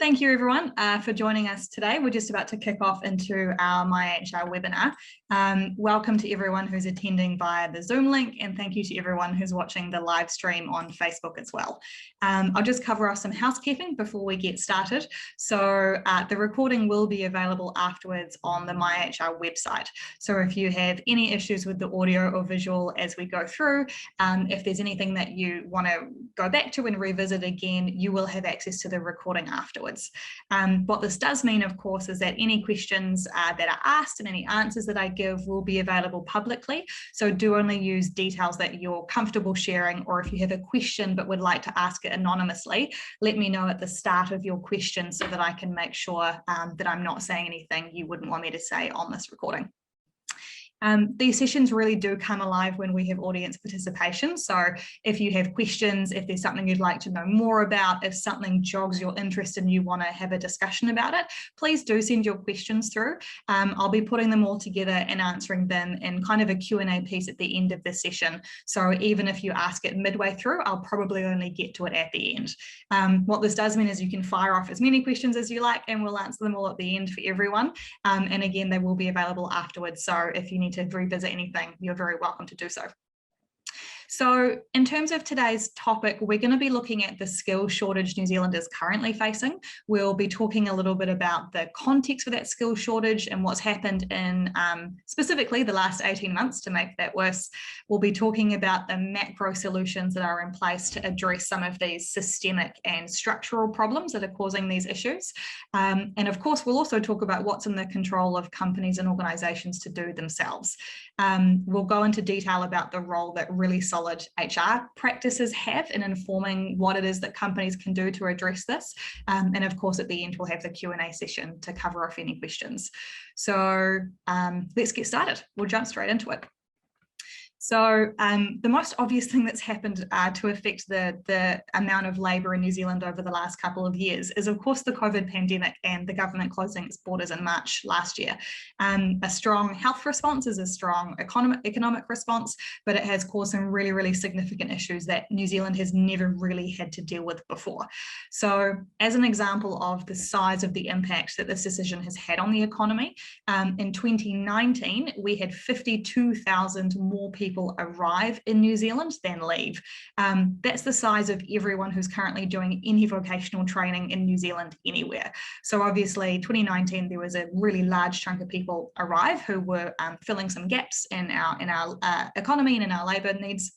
thank you everyone for joining us today. We're just about to kick off into our MyHR webinar. Welcome to everyone who's attending via the Zoom link, and thank you to everyone who's watching the live stream on Facebook as well. I'll just cover off some housekeeping before we get started. So the recording will be available afterwards on the MyHR website. So if you have any issues with the audio or visual as we go through, if there's anything that you want to go back to and revisit again, you will have access to the recording afterwards. What this does mean, of course, is that any questions that are asked and any answers that I give will be available publicly. So do only use details that you're comfortable sharing, or if you have a question but would like to ask it anonymously, let me know at the start of your question so that I can make sure that I'm not saying anything you wouldn't want me to say on this recording. These sessions really do come alive when we have audience participation. So if you have questions, if there's something you'd like to know more about, if something jogs your interest and you want to have a discussion about it, please do send your questions through. I'll be putting them all together and answering them in kind of a Q&A piece at the end of the session. So even if you ask it midway through, I'll probably only get to it at the end. What this does mean is you can fire off as many questions as you like, and we'll answer them all at the end for everyone. And again, they will be available afterwards. So if you need to revisit anything, you're very welcome to do so. So in terms of today's topic, we're going to be looking at the skills shortage New Zealand is currently facing. We'll be talking a little bit about the context for that skills shortage and what's happened in specifically the last 18 months to make that worse. We'll be talking about the macro solutions that are in place to address some of these systemic and structural problems that are causing these issues. And of course, we'll also talk about what's in the control of companies and organisations to do themselves. We'll go into detail about the role that really solid HR practices have in informing what it is that companies can do to address this. And of course, at the end, we'll have the Q&A session to cover off any questions. So let's get started. We'll jump straight into it. So the most obvious thing that's happened to affect the amount of labour in New Zealand over the last couple of years is, of course, the COVID pandemic and the government closing its borders in March last year. A strong health response is a strong economic response, but it has caused some really, really significant issues that New Zealand has never really had to deal with before. So as an example of the size of the impact that this decision has had on the economy, in 2019, we had 52,000 more people arrive in New Zealand than leave. That's the size of everyone who's currently doing any vocational training in New Zealand anywhere. So obviously 2019, there was a really large chunk of people arrive who were filling some gaps in our economy and in our labour needs.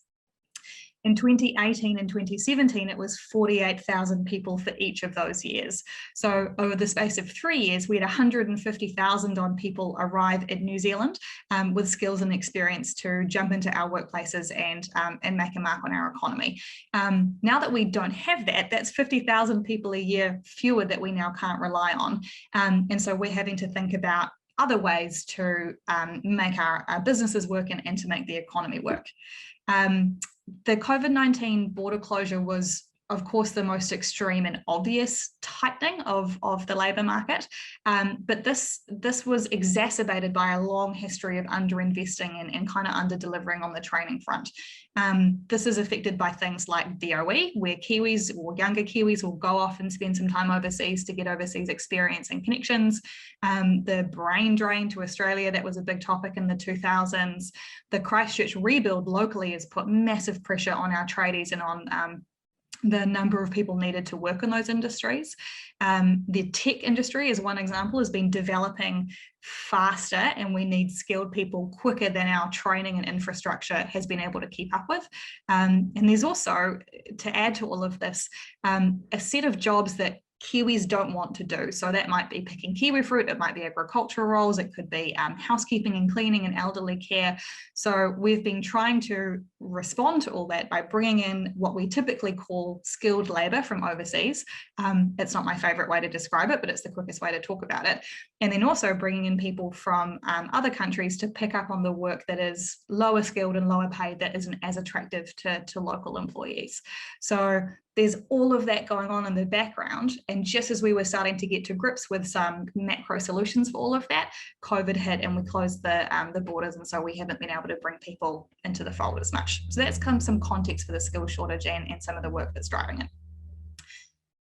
In 2018 and 2017, it was 48,000 people for each of those years. So over the space of 3 years, we had 150,000 odd people arrive in New Zealand with skills and experience to jump into our workplaces and make a mark on our economy. Now that we don't have that, that's 50,000 people a year fewer that we now can't rely on. And so we're having to think about other ways to make our businesses work and to make the economy work. The COVID-19 border closure was, of course, the most extreme and obvious tightening of the labour market, but this was exacerbated by a long history of underinvesting and kind of under-delivering on the training front. This is affected by things like DOE, where Kiwis or younger Kiwis will go off and spend some time overseas to get overseas experience and connections. The brain drain to Australia, that was a big topic in the 2000s. The Christchurch rebuild locally has put massive pressure on our tradies and on the number of people needed to work in those industries. The tech industry, as one example, has been developing faster, and we need skilled people quicker than our training and infrastructure has been able to keep up with. And there's also, to add to all of this, a set of jobs that Kiwis don't want to do. So that might be picking kiwi fruit, it might be agricultural roles, it could be housekeeping and cleaning and elderly care. So we've been trying to respond to all that by bringing in what we typically call skilled labour from overseas. It's not my favourite way to describe it, but it's the quickest way to talk about it. And then also bringing in people from other countries to pick up on the work that is lower skilled and lower paid, that isn't as attractive to local employees. So there's all of that going on in the background. And just as we were starting to get to grips with some macro solutions for all of that, COVID hit and we closed the borders. And so we haven't been able to bring people into the fold as much. So that's some context for the skills shortage and some of the work that's driving it.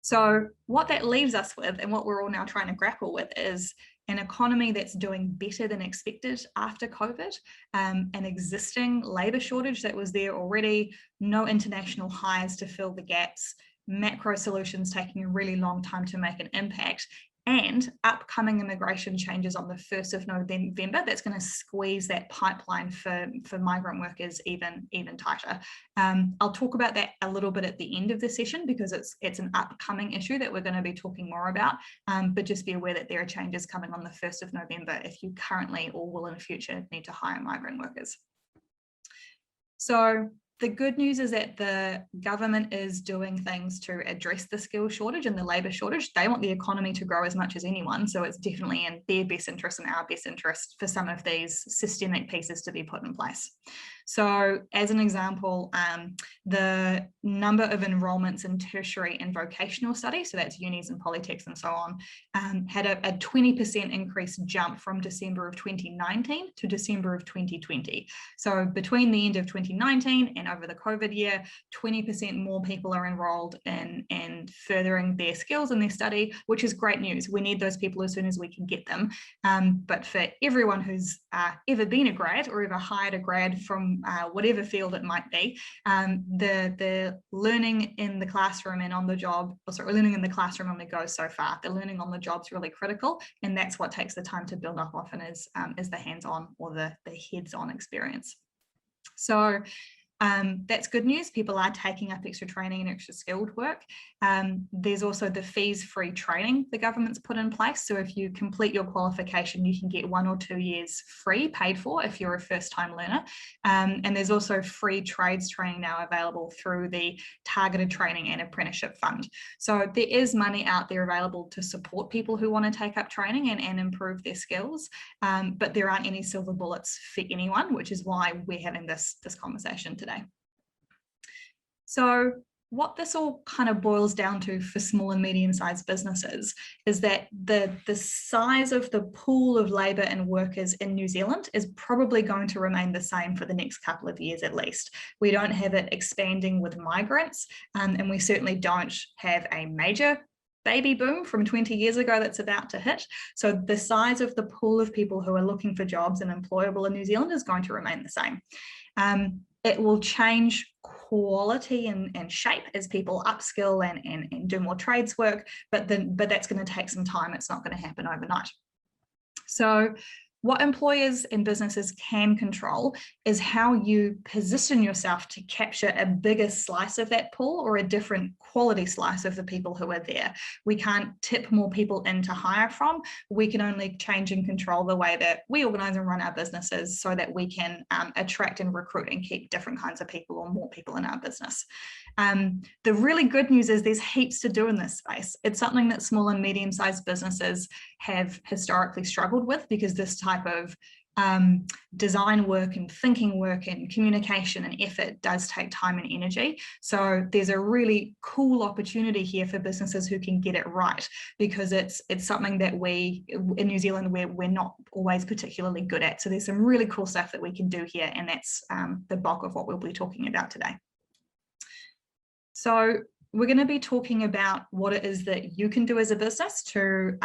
So what that leaves us with, and what we're all now trying to grapple with, is an economy that's doing better than expected after COVID, an existing labour shortage that was there already, no international hires to fill the gaps, macro solutions taking a really long time to make an impact, and upcoming immigration changes on the 1st of November that's going to squeeze that pipeline for migrant workers even tighter. I'll talk about that a little bit at the end of the session because it's an upcoming issue that we're going to be talking more about, but just be aware that there are changes coming on the 1st of November if you currently or will in the future need to hire migrant workers. So the good news is that the government is doing things to address the skills shortage and the labour shortage. They want the economy to grow as much as anyone, so it's definitely in their best interest and our best interest for some of these systemic pieces to be put in place. So as an example, the number of enrolments in tertiary and vocational studies, so that's unis and polytechs and so on, had a 20% increase jump from December of 2019 to December of 2020. So between the end of 2019 and over the COVID year, 20% more people are enrolled in furthering their skills in their study, which is great news. We need those people as soon as we can get them. But for everyone who's ever been a grad or ever hired a grad from whatever field it might be, the learning in the classroom and on the job, learning in the classroom only goes so far. The learning on the job is really critical, and that's what takes the time to build up often is the hands-on or the heads-on experience. So that's good news. People are taking up extra training and extra skilled work. There's also the fees-free training the government's put in place. So if you complete your qualification, you can get 1 or 2 years free paid for if you're a first-time learner. And there's also free trades training now available through the Targeted Training and Apprenticeship Fund. So there is money out there available to support people who want to take up training and improve their skills. But there aren't any silver bullets for anyone, which is why we're having this conversation today. So what this all kind of boils down to for small and medium-sized businesses is that the size of the pool of labour and workers in New Zealand is probably going to remain the same for the next couple of years at least. We don't have it expanding with migrants, and we certainly don't have a major baby boom from 20 years ago that's about to hit. So the size of the pool of people who are looking for jobs and employable in New Zealand is going to remain the same. It will change quality and shape as people upskill and do more trades work, but that's going to take some time. It's not going to happen overnight. So what employers and businesses can control is how you position yourself to capture a bigger slice of that pool or a different quality slice of the people who are there. We can't tip more people in to hire from. We can only change and control the way that we organize and run our businesses so that we can attract and recruit and keep different kinds of people or more people in our business. The really good news is there's heaps to do in this space. It's something that small and medium-sized businesses have historically struggled with because this type of design work and thinking work and communication and effort does take time and energy. So there's a really cool opportunity here for businesses who can get it right, because it's something that we in New Zealand we're not always particularly good at. So there's some really cool stuff that we can do here, and that's the bulk of what we'll be talking about today. So we're going to be talking about what it is that you can do as a business to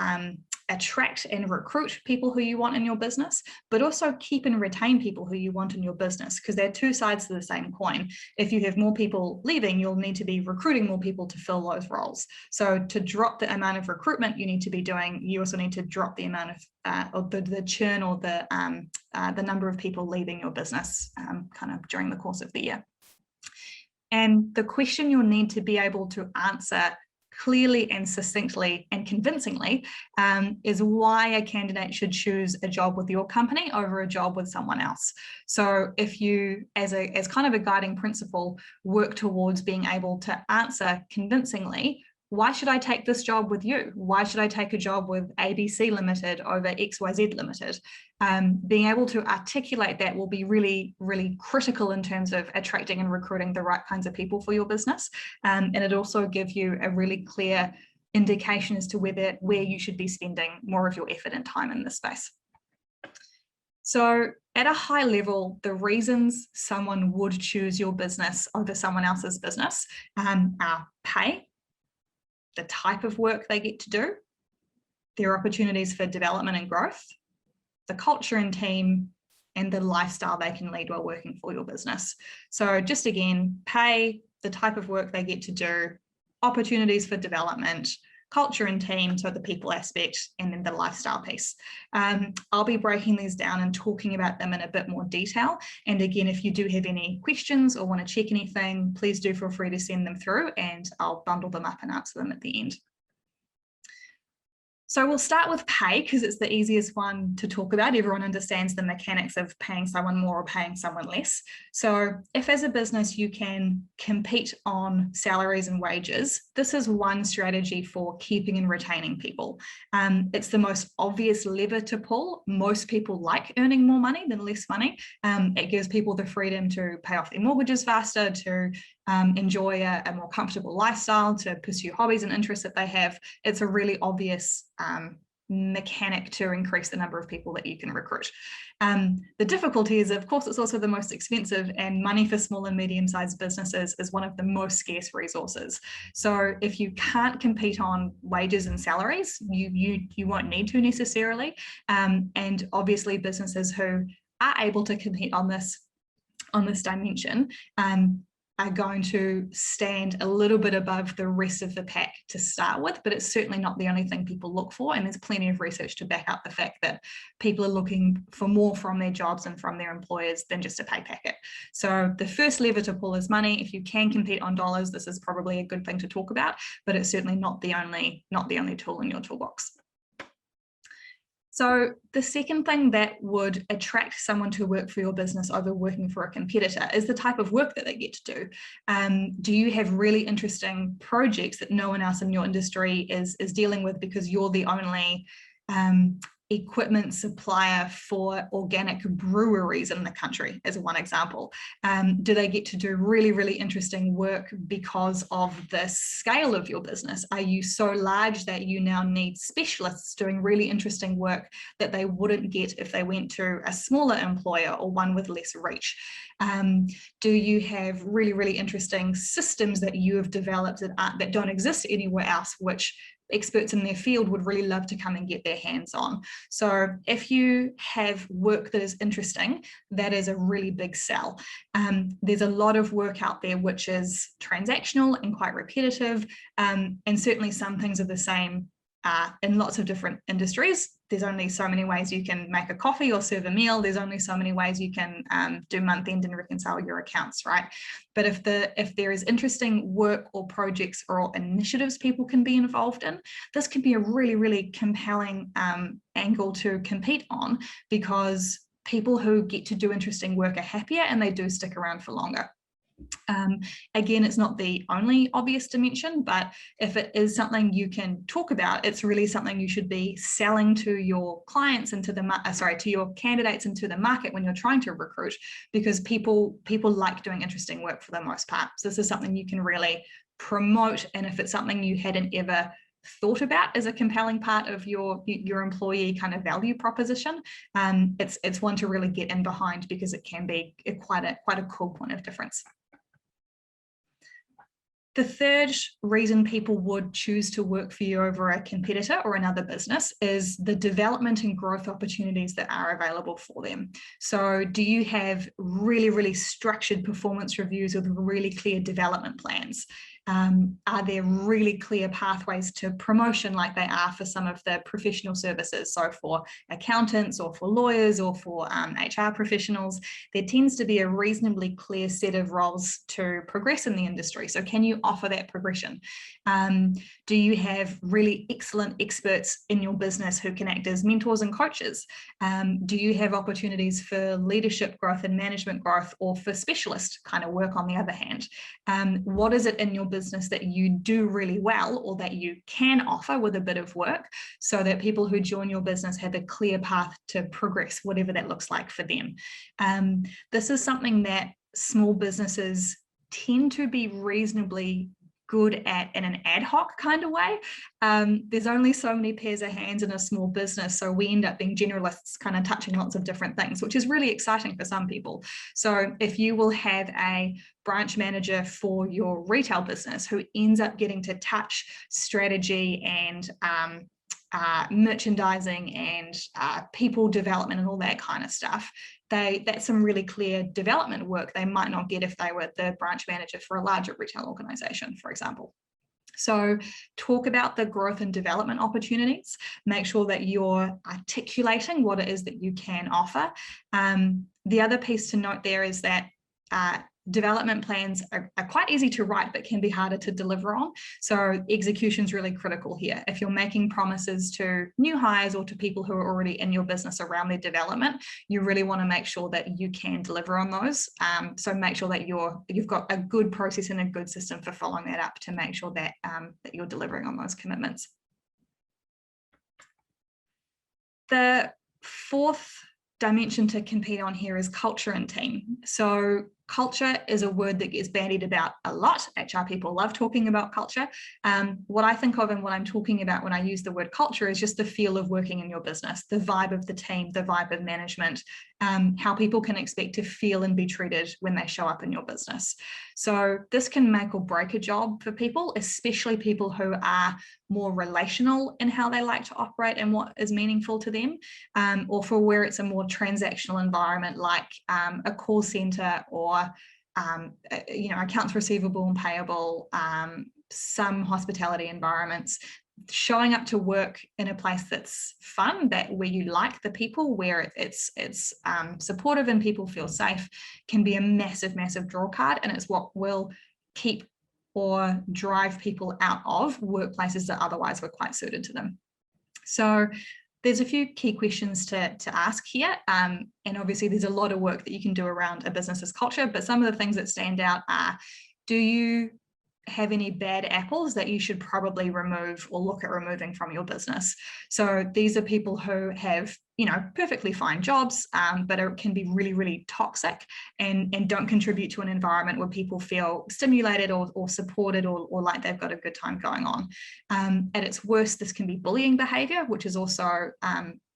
attract and recruit people who you want in your business, but also keep and retain people who you want in your business, because they're two sides to the same coin. If you have more people leaving, you'll need to be recruiting more people to fill those roles. So to drop the amount of recruitment you need to be doing, you also need to drop the amount of or the churn or the number of people leaving your business kind of during the course of the year. And the question you'll need to be able to answer clearly and succinctly and convincingly is why a candidate should choose a job with your company over a job with someone else. So if you, as kind of a guiding principle, work towards being able to answer convincingly, why should I take this job with you? Why should I take a job with ABC Limited over XYZ Limited? Being able to articulate that will be really, really critical in terms of attracting and recruiting the right kinds of people for your business. And it also gives you a really clear indication as to where you should be spending more of your effort and time in this space. So at a high level, the reasons someone would choose your business over someone else's business are pay, the type of work they get to do, their opportunities for development and growth, the culture and team, and the lifestyle they can lead while working for your business. So just again, pay, the type of work they get to do, opportunities for development, culture and team, so the people aspect, and then the lifestyle piece. I'll be breaking these down and talking about them in a bit more detail. And again, if you do have any questions or want to check anything, please do feel free to send them through and I'll bundle them up and answer them at the end. So we'll start with pay because it's the easiest one to talk about. Everyone understands the mechanics of paying someone more or paying someone less. So if as a business you can compete on salaries and wages, this is one strategy for keeping and retaining people. It's the most obvious lever to pull. Most people like earning more money than less money. It gives people the freedom to pay off their mortgages faster, to enjoy a more comfortable lifestyle, to pursue hobbies and interests that they have. It's a really obvious mechanic to increase the number of people that you can recruit. The difficulty is, of course, it's also the most expensive, and money for small and medium-sized businesses is one of the most scarce resources. So if you can't compete on wages and salaries, you won't need to necessarily. And obviously businesses who are able to compete on this dimension are going to stand a little bit above the rest of the pack to start with, but it's certainly not the only thing people look for. And there's plenty of research to back up the fact that people are looking for more from their jobs and from their employers than just a pay packet. So the first lever to pull is money. If you can compete on dollars, this is probably a good thing to talk about, but it's certainly not the only tool in your toolbox. So the second thing that would attract someone to work for your business over working for a competitor is the type of work that they get to do. Do you have really interesting projects that no one else in your industry is dealing with because you're the only equipment supplier for organic breweries in the country, as one example? Do they get to do really, really interesting work because of the scale of your business? Are you so large that you now need specialists doing really interesting work that they wouldn't get if they went to a smaller employer or one with less reach? Do you have really, really interesting systems that you have developed that don't exist anywhere else, which experts in their field would really love to come and get their hands on? So if you have work that is interesting, that is a really big sell. There's a lot of work out there which is transactional and quite repetitive, and certainly some things are the same in lots of different industries. There's only so many ways you can make a coffee or serve a meal. There's only so many ways you can do month end and reconcile your accounts, right? But if there is interesting work or projects or initiatives people can be involved in, this can be a really, really compelling angle to compete on, because people who get to do interesting work are happier and they do stick around for longer. Again, it's not the only obvious dimension, but if it is something you can talk about, it's really something you should be selling to your clients and to your candidates and to the market when you're trying to recruit, because people like doing interesting work for the most part. So this is something you can really promote, and if it's something you hadn't ever thought about as a compelling part of your employee kind of value proposition, it's one to really get in behind, because it can be quite a cool point of difference. The third reason people would choose to work for you over a competitor or another business is the development and growth opportunities that are available for them. So do you have really, really structured performance reviews with really clear development plans? Are there really clear pathways to promotion like they are for some of the professional services? So for accountants or for lawyers or for HR professionals, there tends to be a reasonably clear set of roles to progress in the industry. So can you offer that progression? Do you have really excellent experts in your business who can act as mentors and coaches? Do you have opportunities for leadership growth and management growth, or for specialist kind of work on the other hand? What is it in your business that you do really well, or that you can offer with a bit of work, so that people who join your business have a clear path to progress, whatever that looks like for them? This is something that small businesses tend to be reasonably good at in an ad hoc kind of way. There's only so many pairs of hands in a small business, so we end up being generalists, kind of touching lots of different things, which is really exciting for some people. So if you will have a branch manager for your retail business who ends up getting to touch strategy and merchandising and people development and all that kind of stuff, that's some really clear development work they might not get if they were the branch manager for a larger retail organization, for example. So talk about the growth and development opportunities. Make sure that you're articulating what it is that you can offer. The other piece to note there is that development plans are quite easy to write, but can be harder to deliver on. So execution is really critical here. If you're making promises to new hires or to people who are already in your business around their development, you really want to make sure that you can deliver on those. So make sure that you've got a good process and a good system for following that up to make sure that, that you're delivering on those commitments. The fourth dimension to compete on here is culture and team. So culture is a word that gets bandied about a lot. HR people love talking about culture. What I think of and what I'm talking about when I use the word culture is just the feel of working in your business, the vibe of the team, the vibe of management, how people can expect to feel and be treated when they show up in your business. So this can make or break a job for people, especially people who are more relational in how they like to operate and what is meaningful to them, or for where it's a more transactional environment like a call center or accounts receivable and payable, some hospitality environments. Showing up to work in a place that's fun, where you like the people, where it's supportive and people feel safe, can be a massive draw card, and it's what will keep or drive people out of workplaces that otherwise were quite suited to them. So there's a few key questions to ask here, and obviously there's a lot of work that you can do around a business's culture, but some of the things that stand out are, do you have any bad apples that you should probably remove or look at removing from your business? So these are people who have, perfectly fine jobs, but can be really toxic and don't contribute to an environment where people feel stimulated or supported or like they've got a good time going on. At its worst, this can be bullying behavior, which is also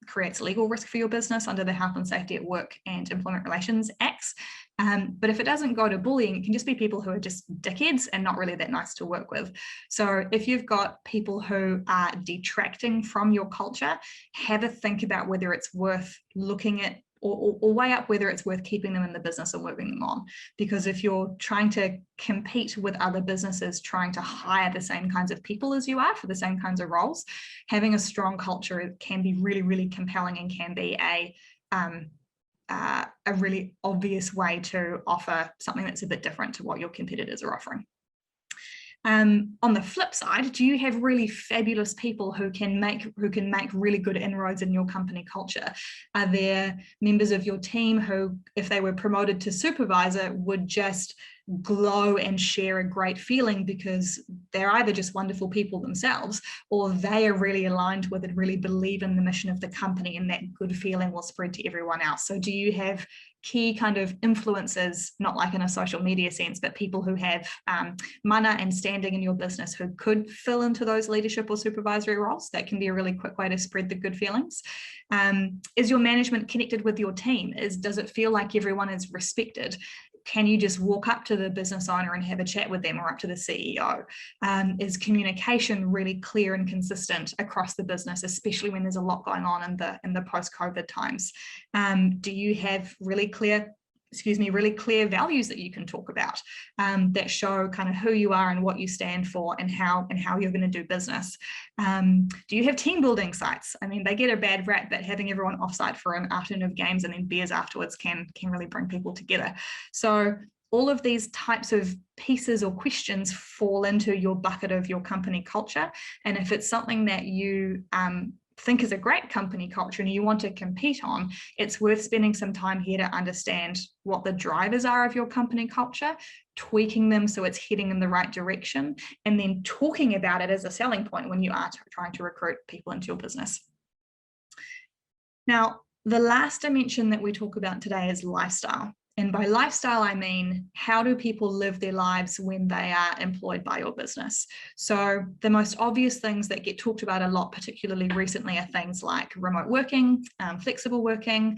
creates legal risk for your business under the Health and Safety at Work and Employment Relations Acts. But if it doesn't go to bullying, it can just be people who are just dickheads and not really that nice to work with. So if you've got people who are detracting from your culture, have a think about whether it's worth looking at or weigh up whether it's worth keeping them in the business or moving them on. Because if you're trying to compete with other businesses, trying to hire the same kinds of people as you are for the same kinds of roles, having a strong culture can be really compelling and can be a really obvious way to offer something that's a bit different to what your competitors are offering. On the flip side, do you have really fabulous people who can make really good inroads in your company culture? Are there members of your team who, if they were promoted to supervisor, would just glow and share a great feeling because they're either just wonderful people themselves, or they are really aligned with and really believe in the mission of the company, and that good feeling will spread to everyone else? So do you have key kind of influencers, not like in a social media sense, but people who have mana and standing in your business who could fill into those leadership or supervisory roles? That can be a really quick way to spread the good feelings. Is your management connected with your team? Does it feel like everyone is respected? Can you just walk up to the business owner and have a chat with them, or up to the CEO? Is communication really clear and consistent across the business, especially when there's a lot going on in the post-COVID times? Do you have really clear values that you can talk about, that show kind of who you are and what you stand for and how you're going to do business? Do you have team building sites? I mean, they get a bad rap, but having everyone offsite for an afternoon of games and then beers afterwards can really bring people together. So all of these types of pieces or questions fall into your bucket of your company culture. And if it's something that you think is a great company culture and you want to compete on, it's worth spending some time here to understand what the drivers are of your company culture, tweaking them so it's heading in the right direction, and then talking about it as a selling point when you are trying to recruit people into your business. Now, the last dimension that we talk about today is lifestyle. And by lifestyle, I mean, how do people live their lives when they are employed by your business? So the most obvious things that get talked about a lot, particularly recently, are things like remote working, flexible working,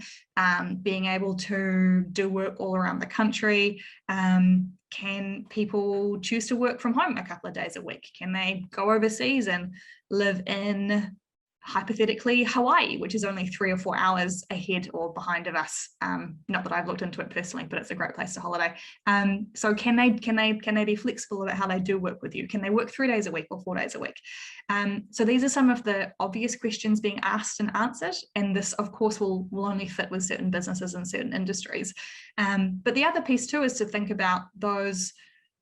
being able to do work all around the country. Can people choose to work from home a couple of days a week? Can they go overseas and live in, hypothetically, Hawaii, which is only 3 or 4 hours ahead or behind of us? Not that I've looked into it personally, but it's a great place to holiday. So can they be flexible about how they do work with you? Can they work 3 days a week or 4 days a week? So these are some of the obvious questions being asked and answered, and this of course will only fit with certain businesses and certain industries. But the other piece too is to think about those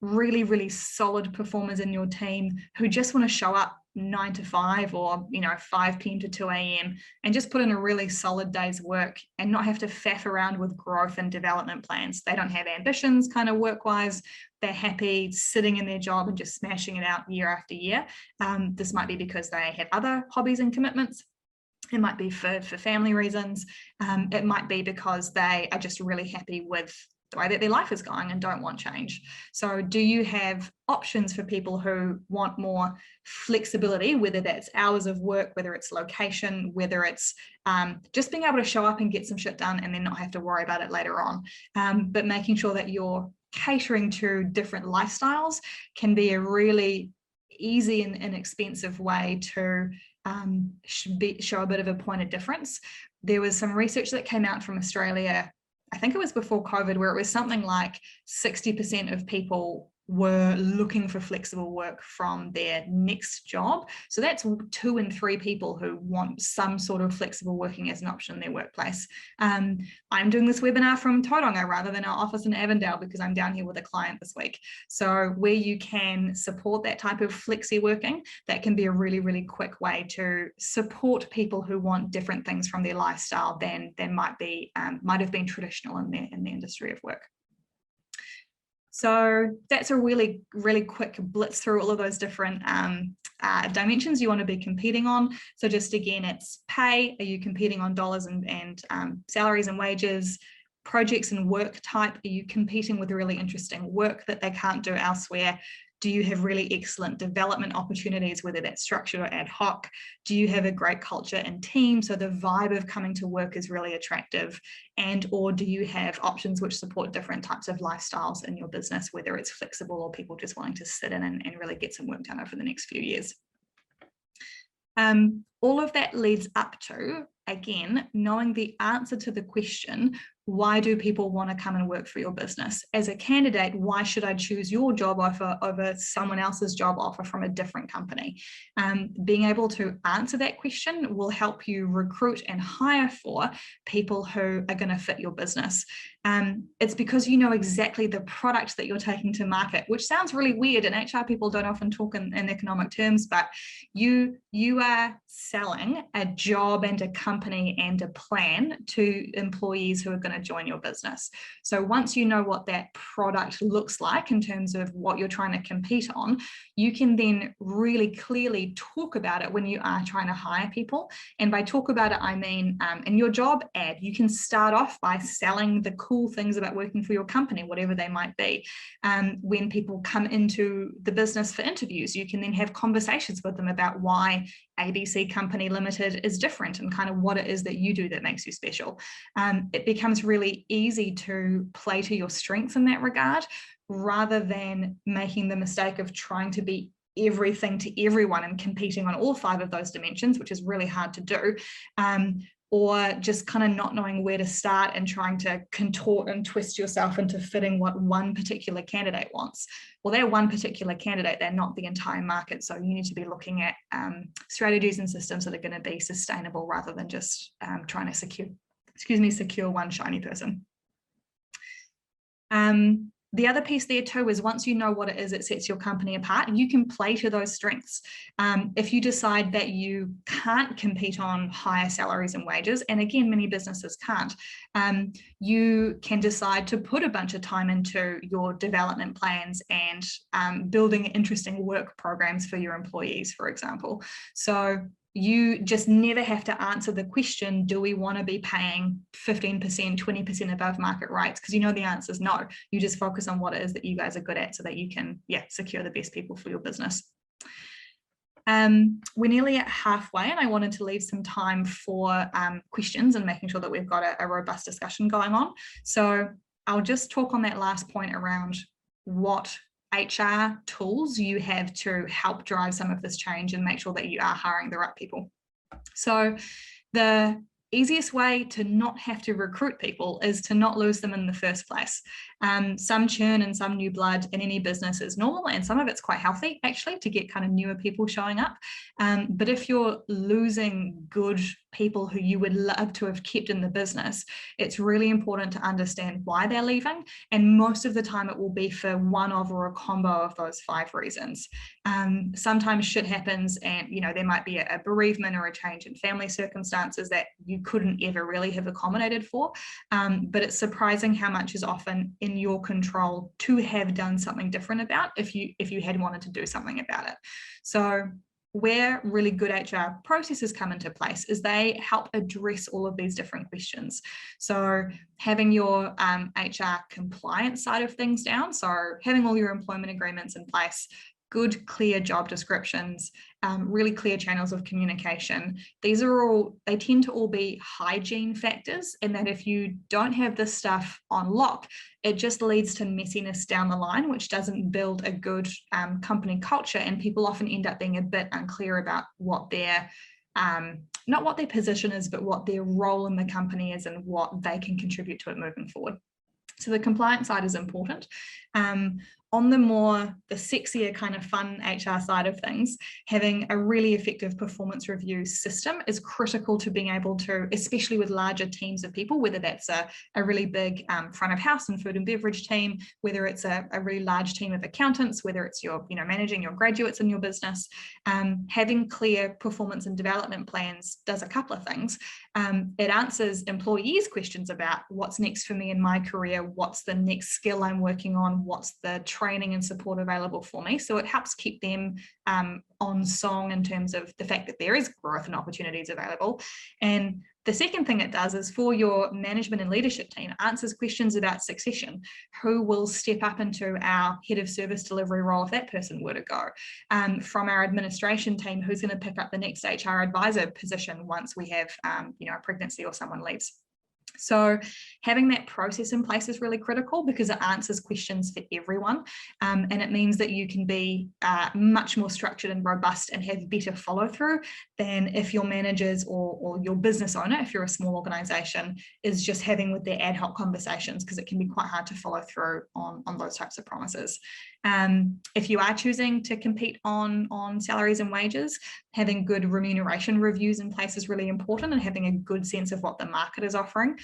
really, really solid performers in your team who just want to show up 9 to 5 or 5 p.m. to 2 a.m. and just put in a really solid day's work and not have to faff around with growth and development plans. They don't have ambitions kind of work-wise. They're happy sitting in their job and just smashing it out year after year. This might be because they have other hobbies and commitments. It might be for family reasons. It might be because they are just really happy with the way that their life is going and don't want change. So do you have options for people who want more flexibility, whether that's hours of work, whether it's location, whether it's just being able to show up and get some shit done and then not have to worry about it later on, but making sure that you're catering to different lifestyles can be a really easy and inexpensive way to show a bit of a point of difference. There was some research that came out from Australia, I think it was before COVID, where it was something like 60% of people were looking for flexible work from their next job. So that's 2 in 3 people who want some sort of flexible working as an option in their workplace. I'm doing this webinar from Tauranga rather than our office in Avondale because I'm down here with a client this week. So where you can support that type of flexi working, that can be a really, really quick way to support people who want different things from their lifestyle than might have been traditional in the industry of work. So that's a really, really quick blitz through all of those different dimensions you want to be competing on. So just again, it's pay. Are you competing on dollars and salaries and wages? Projects and work type. Are you competing with really interesting work that they can't do elsewhere? Do you have really excellent development opportunities, whether that's structured or ad hoc? Do you have a great culture and team? So the vibe of coming to work is really attractive. Or do you have options which support different types of lifestyles in your business, whether it's flexible or people just wanting to sit in and really get some work done over the next few years? All of that leads up to, again, knowing the answer to the question, why do people want to come and work for your business? As a candidate, why should I choose your job offer over someone else's job offer from a different company? Being able to answer that question will help you recruit and hire for people who are going to fit your business. It's because you know exactly the product that you're taking to market, which sounds really weird, and HR people don't often talk in economic terms, but you are selling a job and a company and a plan to employees who are going to join your business. So once you know what that product looks like in terms of what you're trying to compete on, you can then really clearly talk about it when you are trying to hire people. And by talk about it, I mean in your job ad, you can start off by selling the cool things about working for your company, whatever they might be. When people come into the business for interviews, you can then have conversations with them about why ABC Company Limited is different and kind of what it is that you do that makes you special. It becomes really easy to play to your strengths in that regard, rather than making the mistake of trying to be everything to everyone and competing on all 5 of those dimensions, which is really hard to do. Or just kind of not knowing where to start and trying to contort and twist yourself into fitting what one particular candidate wants. Well, they're one particular candidate, they're not the entire market. So you need to be looking at strategies and systems that are going to be sustainable rather than just trying to secure one shiny person. The other piece there too is once you know what it is that sets your company apart, you can play to those strengths. If you decide that you can't compete on higher salaries and wages, and again, many businesses can't, you can decide to put a bunch of time into your development plans and building interesting work programs for your employees, for example. So you just never have to answer the question, do we want to be paying 15%, 20% above market rates? Because you know the answer is no. You just focus on what it is that you guys are good at so that you can, secure the best people for your business. We're nearly at halfway, and I wanted to leave some time for questions and making sure that we've got a robust discussion going on. So I'll just talk on that last point around what HR tools you have to help drive some of this change and make sure that you are hiring the right people. So the easiest way to not have to recruit people is to not lose them in the first place. Some churn and some new blood in any business is normal, and some of it's quite healthy actually to get kind of newer people showing up. But if you're losing good people who you would love to have kept in the business, it's really important to understand why they're leaving. And most of the time it will be for one of or a combo of those 5 reasons. Sometimes shit happens and, there might be a bereavement or a change in family circumstances that you couldn't ever really have accommodated for. But it's surprising how much is often in your control to have done something different about if you had wanted to do something about it. So where really good HR processes come into place is they help address all of these different questions. So having your HR compliance side of things down, so having all your employment agreements in place, good, clear job descriptions, really clear channels of communication. These are all, they tend to all be hygiene factors, and that if you don't have this stuff on lock, it just leads to messiness down the line, which doesn't build a good company culture, and people often end up being a bit unclear about what their not what their position is, but what their role in the company is and what they can contribute to it moving forward. So the compliance side is important. On the sexier kind of fun HR side of things, having a really effective performance review system is critical to being able to, especially with larger teams of people, whether that's a really big front of house and food and beverage team, whether it's a really large team of accountants, whether it's your, managing your graduates in your business. Having clear performance and development plans does a couple of things. It answers employees' questions about what's next for me in my career, what's the next skill I'm working on, what's the training and support available for me. So it helps keep them on song in terms of the fact that there is growth and opportunities available. And the second thing it does is for your management and leadership team, answers questions about succession. Who will step up into our head of service delivery role if that person were to go? From our administration team, who's going to pick up the next HR advisor position once we have a pregnancy or someone leaves? So having that process in place is really critical because it answers questions for everyone, and it means that you can be much more structured and robust and have better follow through than if your managers or your business owner, if you're a small organization, is just having with their ad hoc conversations, because it can be quite hard to follow through on those types of promises. If you are choosing to compete on salaries and wages, having good remuneration reviews in place is really important, and having a good sense of what the market is offering.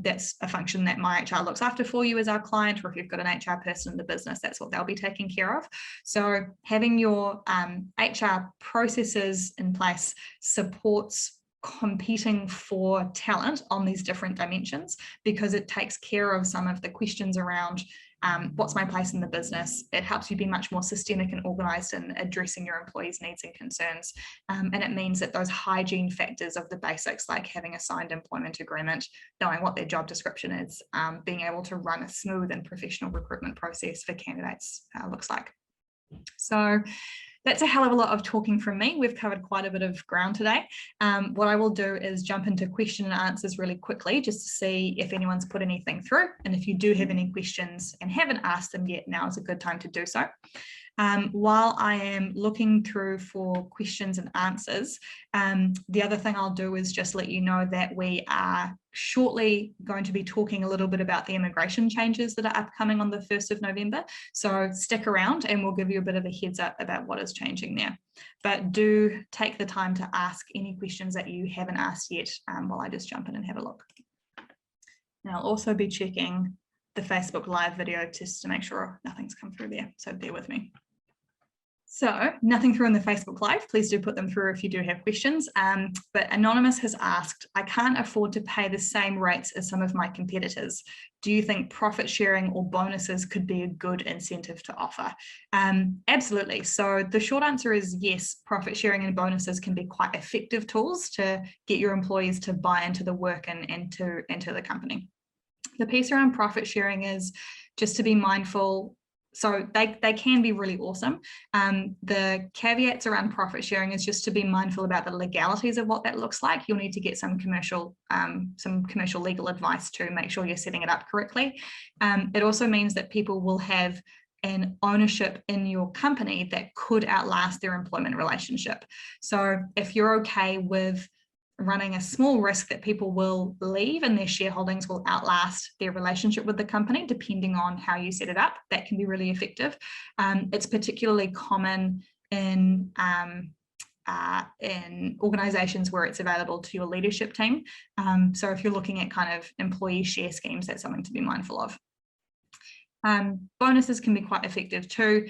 That's a function that MyHR looks after for you as our client, or if you've got an HR person in the business, that's what they'll be taking care of. So having your HR processes in place supports competing for talent on these different dimensions, because it takes care of some of the questions around what's my place in the business. It helps you be much more systemic and organized in addressing your employees' needs and concerns. And it means that those hygiene factors of the basics, like having a signed employment agreement, knowing what their job description is, being able to run a smooth and professional recruitment process for candidates looks like. So that's a hell of a lot of talking from me. We've covered quite a bit of ground today. What I will do is jump into question and answers really quickly, just to see if anyone's put anything through. And if you do have any questions and haven't asked them yet, now is a good time to do so. While I am looking through for questions and answers, the other thing I'll do is just let you know that we are shortly going to be talking a little bit about the immigration changes that are upcoming on the 1st of November. So stick around and we'll give you a bit of a heads up about what is changing there. But do take the time to ask any questions that you haven't asked yet while I just jump in and have a look. Now I'll also be checking the Facebook live video just to make sure nothing's come through there. So bear with me. So nothing through in the Facebook Live. Please do put them through if you do have questions. But Anonymous has asked, I can't afford to pay the same rates as some of my competitors. Do you think profit sharing or bonuses could be a good incentive to offer? Absolutely. So the short answer is yes, profit sharing and bonuses can be quite effective tools to get your employees to buy into the work and to enter the company. The piece around profit sharing is just to be mindful. So they can be really awesome. The caveats around profit sharing is just to be mindful about the legalities of what that looks like. You'll need to get some commercial legal advice to make sure you're setting it up correctly. It also means that people will have an ownership in your company that could outlast their employment relationship. So if you're okay with running a small risk that people will leave and their shareholdings will outlast their relationship with the company, depending on how you set it up, that can be really effective. It's particularly common in organizations where it's available to your leadership team. So if you're looking at kind of employee share schemes, that's something to be mindful of. Bonuses can be quite effective too.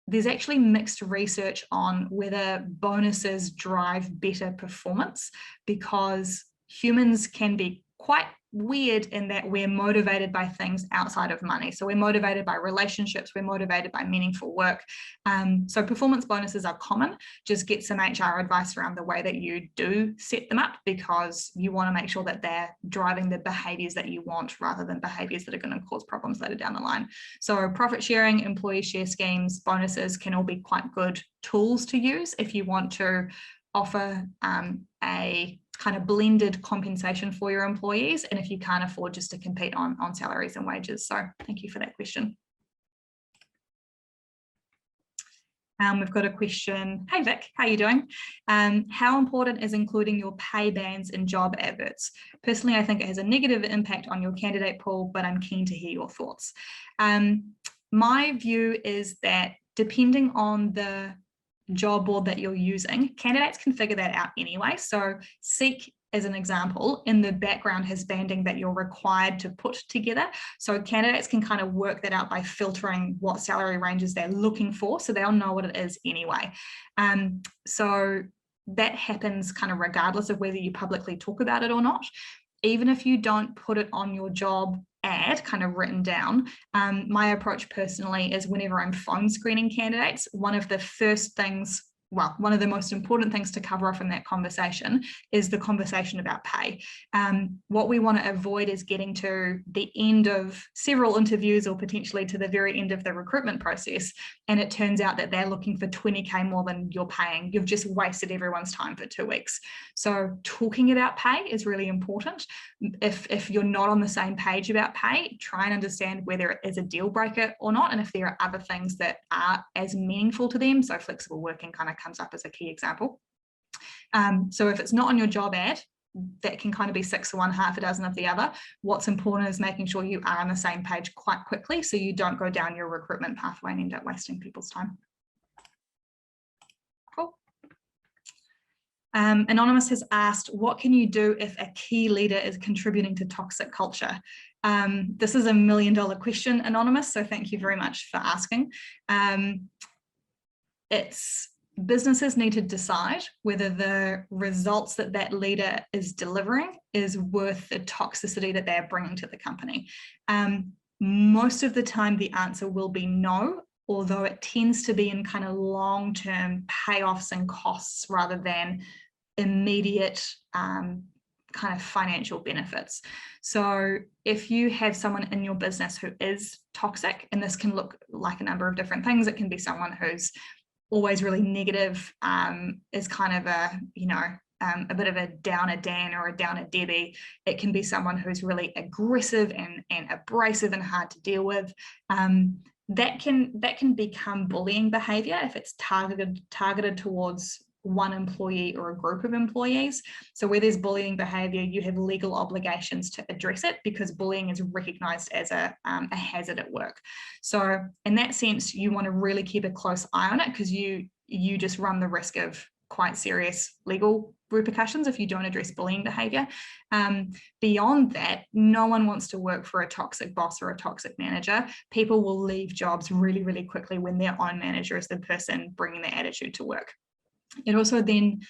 There's actually mixed research on whether bonuses drive better performance, because humans can be quite weird in that we're motivated by things outside of money. So we're motivated by relationships, we're motivated by meaningful work. So performance bonuses are common. Just get some HR advice around the way that you do set them up, because you want to make sure that they're driving the behaviors that you want rather than behaviors that are going to cause problems later down the line. So profit sharing, employee share schemes, bonuses can all be quite good tools to use if you want to offer a kind of blended compensation for your employees, and if you can't afford just to compete on salaries and wages. So thank you for that question. We've got a question. Hey Vic, how are you doing? How important is including your pay bands in job adverts? Personally, I think it has a negative impact on your candidate pool, but I'm keen to hear your thoughts. My view is that depending on the job board that you're using, candidates can figure that out anyway. So Seek, as an example, in the background has banding that you're required to put together. So candidates can kind of work that out by filtering what salary ranges they're looking for, so they'll know what it is anyway. So that happens kind of regardless of whether you publicly talk about it or not. Even if you don't put it on your job ad kind of written down, my approach personally is whenever I'm phone screening candidates, one of the most important things to cover off in that conversation is the conversation about pay. What we want to avoid is getting to the end of several interviews or potentially to the very end of the recruitment process, and it turns out that they're looking for 20K more than you're paying. You've just wasted everyone's time for 2 weeks. So talking about pay is really important. If you're not on the same page about pay, try and understand whether it is a deal breaker or not, and if there are other things that are as meaningful to them. So flexible working kind of comes up as a key example. So if it's not on your job ad, that can kind of be 6 of one, half a dozen of the other. What's important is making sure you are on the same page quite quickly, so you don't go down your recruitment pathway and end up wasting people's time. Cool. Anonymous has asked, what can you do if a key leader is contributing to toxic culture? This is $1 million question, Anonymous, so thank you very much for asking. Businesses need to decide whether the results that that leader is delivering is worth the toxicity that they're bringing to the company. Most of the time, the answer will be no, although it tends to be in kind of long-term payoffs and costs rather than immediate kind of financial benefits. So if you have someone in your business who is toxic, and this can look like a number of different things, it can be someone who's always really negative, is kind of a bit of a downer Dan or a downer Debbie. It can be someone who's really aggressive and abrasive and hard to deal with. That can become bullying behavior if it's targeted towards one employee or a group of employees. So where there's bullying behavior, you have legal obligations to address it, because bullying is recognized as a hazard at work. So in that sense, you want to really keep a close eye on it, because you just run the risk of quite serious legal repercussions if you don't address bullying behavior. Beyond that, no one wants to work for a toxic boss or a toxic manager. People will leave jobs really, really quickly when their own manager is the person bringing the attitude to work. It also then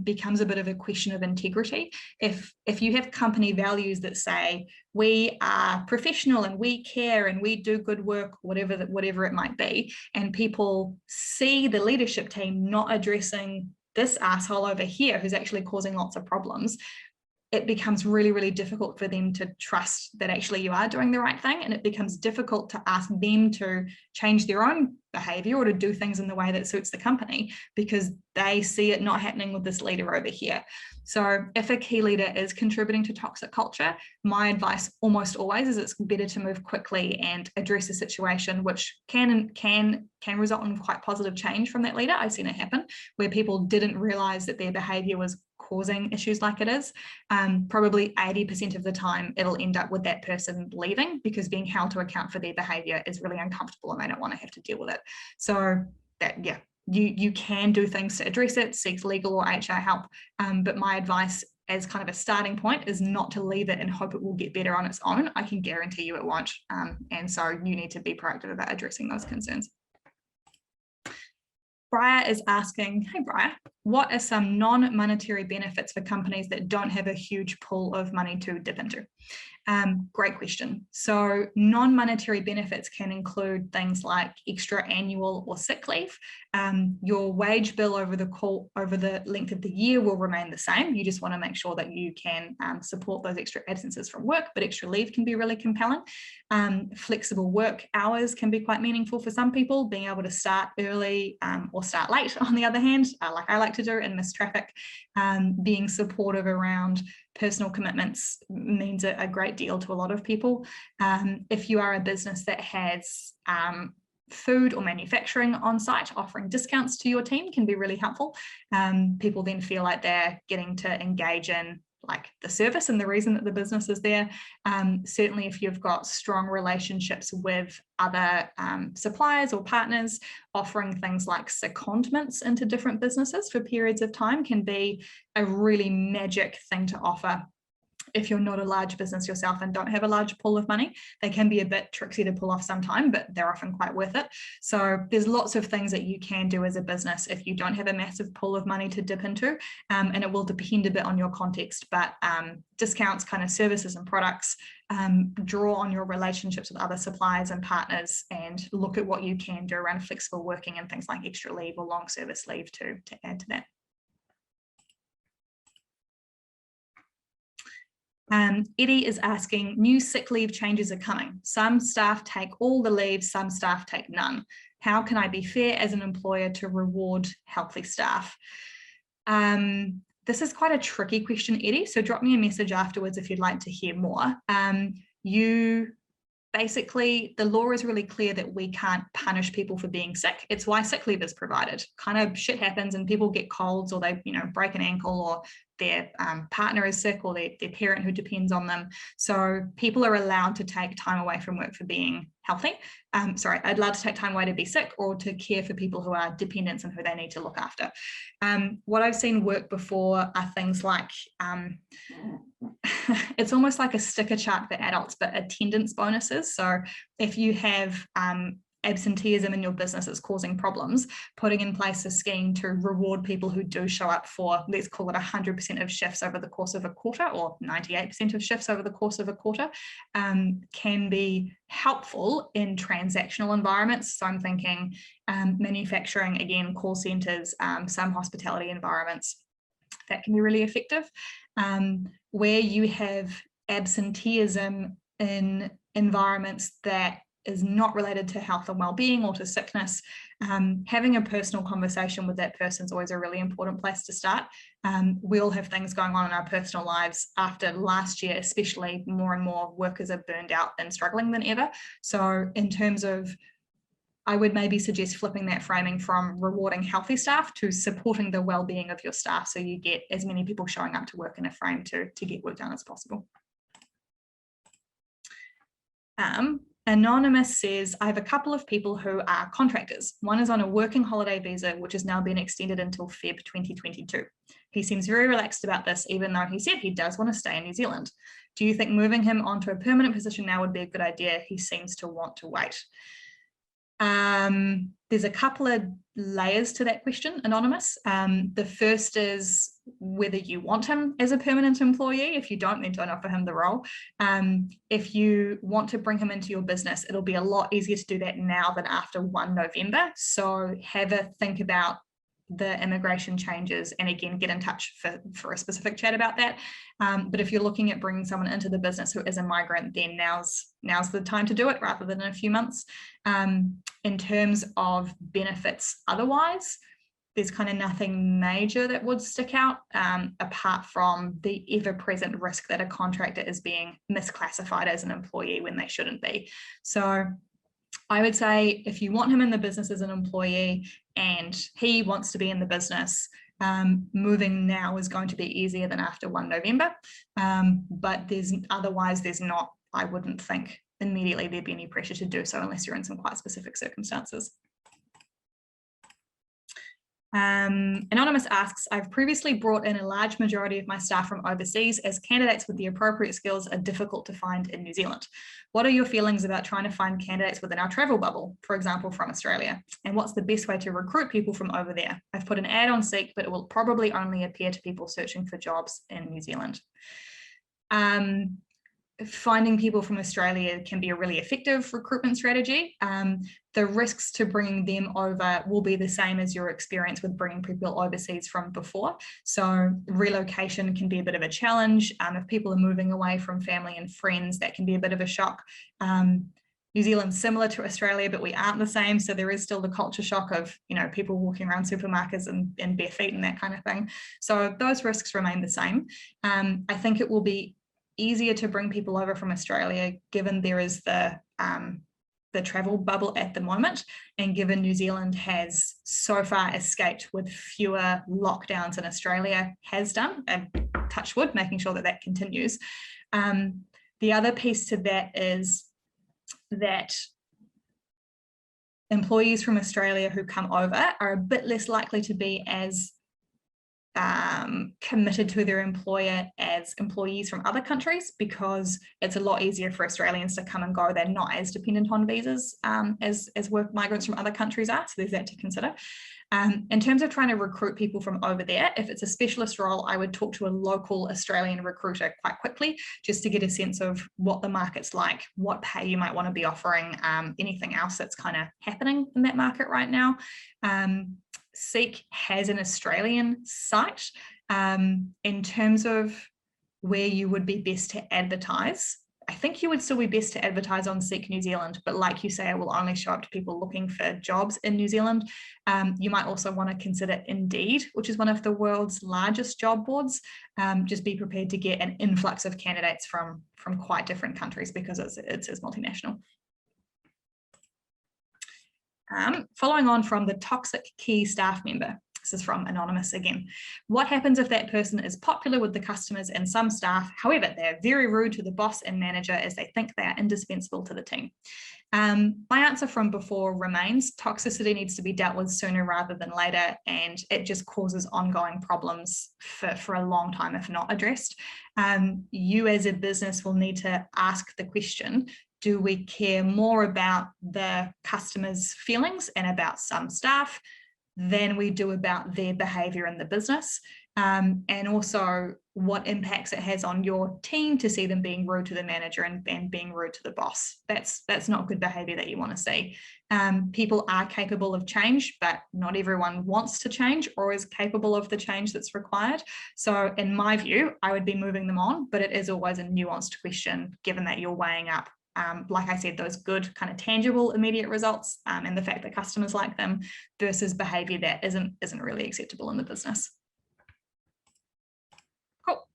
becomes a bit of a question of integrity. If you have company values that say we are professional and we care and we do good work, whatever it might be, and people see the leadership team not addressing this asshole over here who's actually causing lots of problems, it becomes really, really difficult for them to trust that actually you are doing the right thing. And it becomes difficult to ask them to change their own behavior or to do things in the way that suits the company because they see it not happening with this leader over here. So if a key leader is contributing to toxic culture, my advice almost always is it's better to move quickly and address a situation which can result in quite positive change from that leader. I've seen it happen where people didn't realize that their behavior was causing issues like it is. Probably 80% of the time it'll end up with that person leaving because being held to account for their behavior is really uncomfortable and they don't want to have to deal with it. So that, yeah, you can do things to address it, seek legal or HR help, but my advice as kind of a starting point is not to leave it and hope it will get better on its own. I can guarantee you it won't, and so you need to be proactive about addressing those concerns. Briar is asking, hey Briar, what are some non-monetary benefits for companies that don't have a huge pool of money to dip into? Great question. So non-monetary benefits can include things like extra annual or sick leave. Your wage bill over the length of the year will remain the same. You just want to make sure that you can support those extra absences from work, but extra leave can be really compelling. Flexible work hours can be quite meaningful for some people, being able to start early or start late on the other hand, like I like to do and miss traffic. Being supportive around personal commitments means a great deal to a lot of people. If you are a business that has food or manufacturing on site, offering discounts to your team can be really helpful. People then feel like they're getting to engage in like the service and the reason that the business is there. Certainly if you've got strong relationships with other suppliers or partners, offering things like secondments into different businesses for periods of time can be a really magic thing to offer. If you're not a large business yourself and don't have a large pool of money, they can be a bit tricksy to pull off sometime, but they're often quite worth it. So there's lots of things that you can do as a business if you don't have a massive pool of money to dip into, and it will depend a bit on your context, but discounts, kind of services and products, draw on your relationships with other suppliers and partners and look at what you can do around flexible working and things like extra leave or long service leave to add to that. Eddie is asking, new sick leave changes are coming. Some staff take all the leave, some staff take none. How can I be fair as an employer to reward healthy staff? This is quite a tricky question, Eddie, so drop me a message afterwards if you'd like to hear more. Basically, the law is really clear that we can't punish people for being sick. It's why sick leave is provided. Kind of shit happens and people get colds or they, break an ankle or their partner is sick or their parent who depends on them. So people are allowed to take time away from work for being healthy. Allowed to take time away to be sick or to care for people who are dependents and who they need to look after. What I've seen work before are things like, it's almost like a sticker chart for adults, but attendance bonuses. So if you have absenteeism in your business is causing problems, putting in place a scheme to reward people who do show up for, let's call it 100% of shifts over the course of a quarter or 98% of shifts over the course of a quarter, can be helpful in transactional environments. So I'm thinking manufacturing, again, call centers, some hospitality environments, that can be really effective. Where you have absenteeism in environments that is not related to health and well-being or to sickness, having a personal conversation with that person is always a really important place to start. We all have things going on in our personal lives. After last year, especially, more and more workers are burned out and struggling than ever. So in terms of, I would maybe suggest flipping that framing from rewarding healthy staff to supporting the well-being of your staff so you get as many people showing up to work in a frame to get work done as possible. Anonymous says, I have a couple of people who are contractors. One is on a working holiday visa, which has now been extended until Feb 2022. He seems very relaxed about this, even though he said he does want to stay in New Zealand. Do you think moving him onto a permanent position now would be a good idea? He seems to want to wait. There's a couple of layers to that question, Anonymous. The first is whether you want him as a permanent employee. If you don't, then don't offer him the role. If you want to bring him into your business, it'll be a lot easier to do that now than after 1 November. So have a think about the immigration changes, and again, get in touch for a specific chat about that. But if you're looking at bringing someone into the business who is a migrant, then now's the time to do it rather than in a few months. In terms of benefits otherwise, there's kind of nothing major that would stick out apart from the ever-present risk that a contractor is being misclassified as an employee when they shouldn't be. So I would say if you want him in the business as an employee and he wants to be in the business, moving now is going to be easier than after 1 November. But otherwise there's not, I wouldn't think immediately there'd be any pressure to do so unless you're in some quite specific circumstances. Anonymous asks, I've previously brought in a large majority of my staff from overseas, as candidates with the appropriate skills are difficult to find in New Zealand. What are your feelings about trying to find candidates within our travel bubble, for example, from Australia? And what's the best way to recruit people from over there? I've put an ad on Seek, but it will probably only appear to people searching for jobs in New Zealand. Finding people from Australia can be a really effective recruitment strategy. The risks to bringing them over will be the same as your experience with bringing people overseas from before. So relocation can be a bit of a challenge. If people are moving away from family and friends, that can be a bit of a shock. New Zealand's similar to Australia, but we aren't the same. So there is still the culture shock of, people walking around supermarkets in bare feet and that kind of thing. So those risks remain the same. I think it will be easier to bring people over from Australia, given there is the travel bubble at the moment, and given New Zealand has so far escaped with fewer lockdowns than Australia has done, and touch wood, making sure that continues. The other piece to that is that employees from Australia who come over are a bit less likely to be as committed to their employer as employees from other countries, because it's a lot easier for Australians to come and go. They're not as dependent on visas as work migrants from other countries are, so there's that to consider. In terms of trying to recruit people from over there, if it's a specialist role, I would talk to a local Australian recruiter quite quickly, just to get a sense of what the market's like, what pay you might want to be offering, anything else that's kind of happening in that market right now. Seek has an Australian site. In terms of where you would be best to advertise, I think you would still be best to advertise on Seek New Zealand, but like you say, it will only show up to people looking for jobs in New Zealand. You might also want to consider Indeed, which is one of the world's largest job boards. Just be prepared to get an influx of candidates from quite different countries because it's multinational. Following on from the toxic key staff member, this is from Anonymous again. What happens if that person is popular with the customers and some staff, however, they're very rude to the boss and manager as they think they are indispensable to the team? My answer from before remains: toxicity needs to be dealt with sooner rather than later, and it just causes ongoing problems for a long time if not addressed. You as a business will need to ask the question, do we care more about the customer's feelings and about some staff than we do about their behavior in the business? And also what impacts it has on your team to see them being rude to the manager and being rude to the boss. That's not good behavior that you want to see. People are capable of change, but not everyone wants to change or is capable of the change that's required. So in my view, I would be moving them on, but it is always a nuanced question given that you're weighing up, like I said, those good kind of tangible immediate results and the fact that customers like them versus behavior that isn't really acceptable in the business. Cool.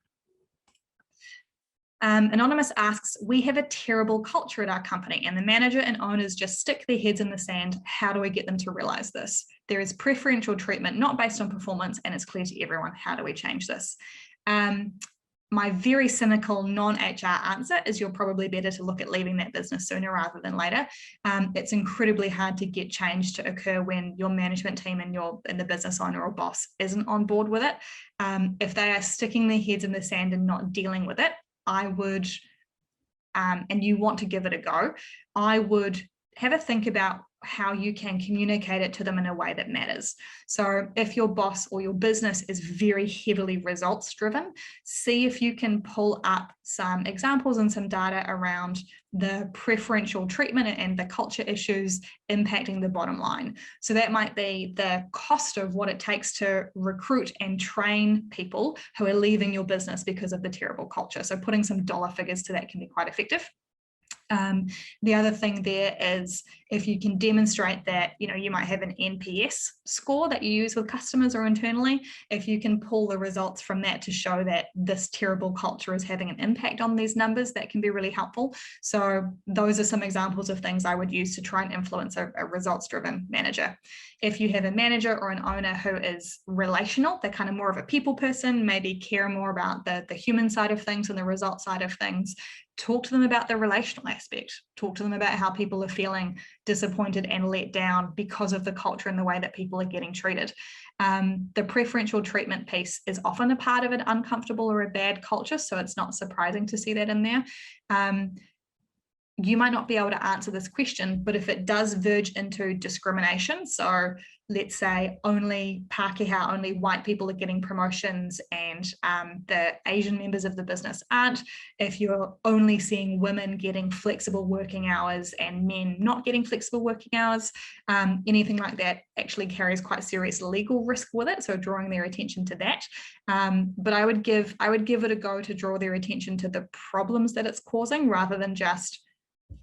Anonymous asks, we have a terrible culture at our company and the manager and owners just stick their heads in the sand. How do we get them to realize this? There is preferential treatment, not based on performance, and it's clear to everyone. How do we change this? my very cynical non-HR answer is you're probably better to look at leaving that business sooner rather than later. It's incredibly hard to get change to occur when your management team and the business owner or boss isn't on board with it. If they are sticking their heads in the sand and not dealing with it, I would, and you want to give it a go, I would have a think about how you can communicate it to them in a way that matters. So if your boss or your business is very heavily results driven, see if you can pull up some examples and some data around the preferential treatment and the culture issues impacting the bottom line. So that might be the cost of what it takes to recruit and train people who are leaving your business because of the terrible culture. So putting some dollar figures to that can be quite effective. The other thing there is if you can demonstrate that, you might have an NPS score that you use with customers or internally, if you can pull the results from that to show that this terrible culture is having an impact on these numbers, that can be really helpful. So those are some examples of things I would use to try and influence a results-driven manager. If you have a manager or an owner who is relational, they're kind of more of a people person, maybe care more about the human side of things and the result side of things, talk to them about the relational aspect. Talk to them about how people are feeling disappointed and let down because of the culture and the way that people are getting treated. The preferential treatment piece is often a part of an uncomfortable or a bad culture, so it's not surprising to see that in there. You might not be able to answer this question, but if it does verge into discrimination, so let's say only Pākehā, only white people are getting promotions and the Asian members of the business aren't, if you're only seeing women getting flexible working hours and men not getting flexible working hours, anything like that actually carries quite serious legal risk with it, so drawing their attention to that. But I would give it a go to draw their attention to the problems that it's causing rather than just,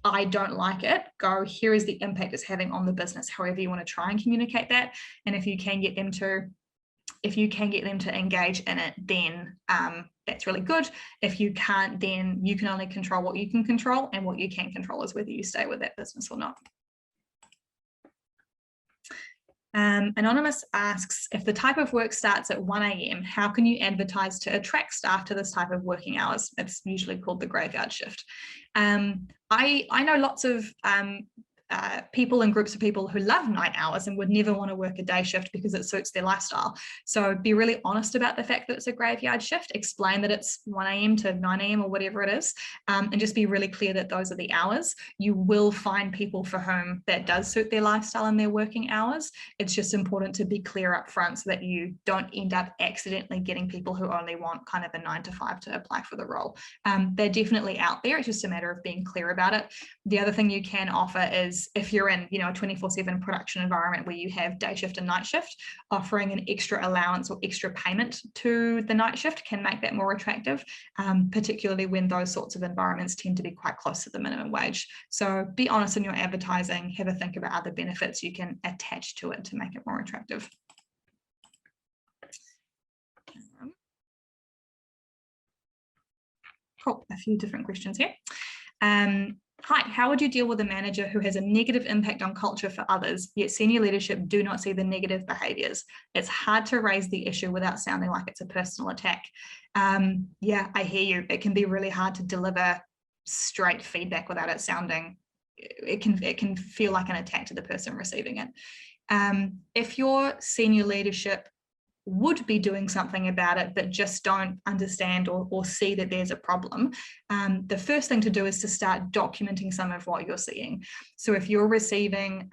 I don't like it, go, here is the impact it's having on the business, however you want to try and communicate that. And if you can get them to engage in it, then that's really good. If you can't, then you can only control what you can control, and what you can control is whether you stay with that business or not. Anonymous asks, if the type of work starts at 1 a.m, how can you advertise to attract staff to this type of working hours? It's usually called the graveyard shift. I know lots of people and groups of people who love night hours and would never want to work a day shift because it suits their lifestyle. So be really honest about the fact that it's a graveyard shift, explain that it's 1 a.m. to 9 a.m. or whatever it is, and just be really clear that those are the hours. You will find people for whom that does suit their lifestyle and their working hours. It's just important to be clear up front so that you don't end up accidentally getting people who only want kind of a 9 to 5 to apply for the role. They're definitely out there. It's just a matter of being clear about it. The other thing you can offer is, if you're in, a 24/7 production environment where you have day shift and night shift, offering an extra allowance or extra payment to the night shift can make that more attractive, particularly when those sorts of environments tend to be quite close to the minimum wage. So be honest in your advertising, have a think about other benefits you can attach to it to make it more attractive. Cool, a few different questions here. Hi, how would you deal with a manager who has a negative impact on culture for others, yet senior leadership do not see the negative behaviours? It's hard to raise the issue without sounding like it's a personal attack. Yeah, I hear you. It can be really hard to deliver straight feedback without it sounding, it can feel like an attack to the person receiving it. If your senior leadership would be doing something about it but just don't understand or see that there's a problem, the first thing to do is to start documenting some of what you're seeing. So if you're receiving